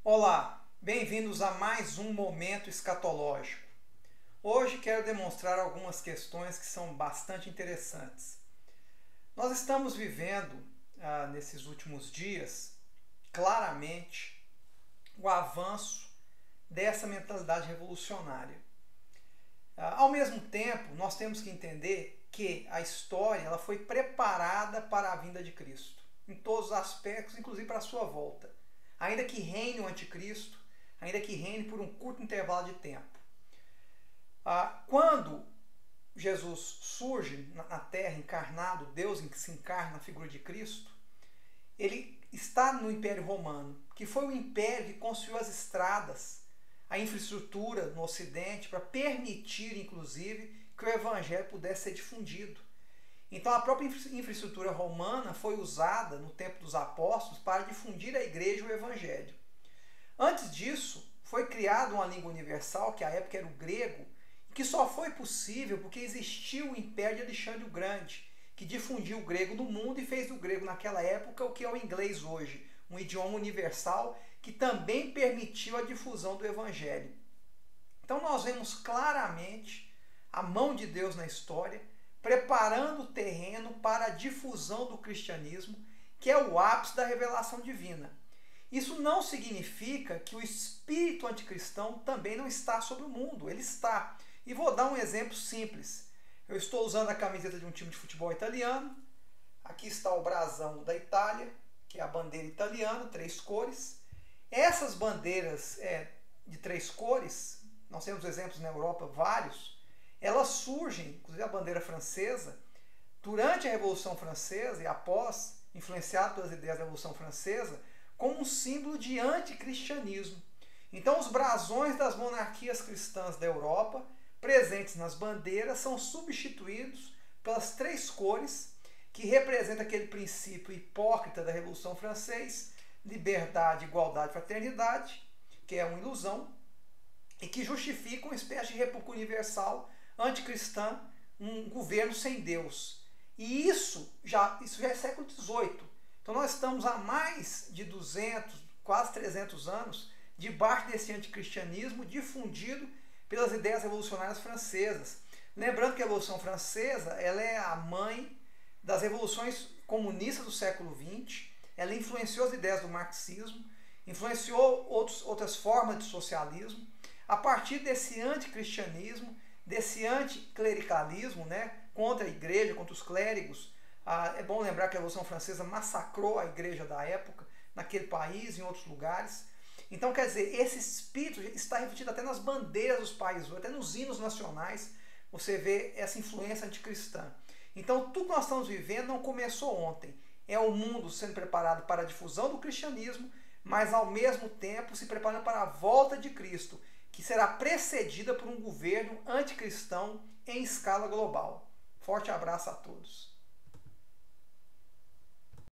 Olá, bem-vindos a mais um Momento Escatológico. Hoje quero demonstrar algumas questões que são bastante interessantes. Nós estamos vivendo, nesses últimos dias, claramente, o avanço dessa mentalidade revolucionária. Ao mesmo tempo, nós temos que entender que a história ela foi preparada para a vinda de Cristo, em todos os aspectos, inclusive para a sua volta. Ainda que reine o anticristo, ainda que reine por um curto intervalo de tempo. Quando Jesus surge na Terra encarnado, Deus se encarna na figura de Cristo, ele está no Império Romano, que foi o império que construiu as estradas, a infraestrutura no Ocidente, para permitir, inclusive, que o Evangelho pudesse ser difundido. Então a própria infraestrutura romana foi usada no tempo dos apóstolos para difundir a igreja e o evangelho. Antes disso, foi criada uma língua universal, que à época era o grego, que só foi possível porque existiu o Império de Alexandre o Grande, que difundiu o grego no mundo e fez do grego naquela época o que é o inglês hoje, um idioma universal que também permitiu a difusão do evangelho. Então nós vemos claramente a mão de Deus na história, preparando o terreno para a difusão do cristianismo, que é o ápice da revelação divina. Isso não significa que o espírito anticristão também não está sobre o mundo, ele está. E vou dar um exemplo simples. Eu estou usando a camiseta de um time de futebol italiano, aqui está o brasão da Itália, que é a bandeira italiana, 3 cores. Essas bandeiras de 3 cores, nós temos exemplos na Europa vários, elas surgem, inclusive a bandeira francesa, durante a Revolução Francesa e após, influenciado pelas ideias da Revolução Francesa, como um símbolo de anticristianismo. Então os brasões das monarquias cristãs da Europa, presentes nas bandeiras, são substituídos pelas 3 cores, que representam aquele princípio hipócrita da Revolução Francesa, liberdade, igualdade, fraternidade, que é uma ilusão, e que justifica uma espécie de república universal anticristã, um governo sem Deus. E isso já é século XVIII. Então nós estamos há mais de 200, quase 300 anos, debaixo desse anticristianismo difundido pelas ideias revolucionárias francesas. Lembrando que a Revolução Francesa ela é a mãe das revoluções comunistas do século XX, ela influenciou as ideias do marxismo, influenciou outras formas de socialismo. A partir desse anticristianismo, desse anticlericalismo, contra a igreja, contra os clérigos. É bom lembrar que a Revolução Francesa massacrou a igreja da época, naquele país e em outros lugares. Então, quer dizer, esse espírito está refletido até nas bandeiras dos países, até nos hinos nacionais, você vê essa influência anticristã. Então, tudo que nós estamos vivendo não começou ontem. É o mundo sendo preparado para a difusão do cristianismo, mas ao mesmo tempo se preparando para a volta de Cristo, que será precedida por um governo anticristão em escala global. Forte abraço a todos.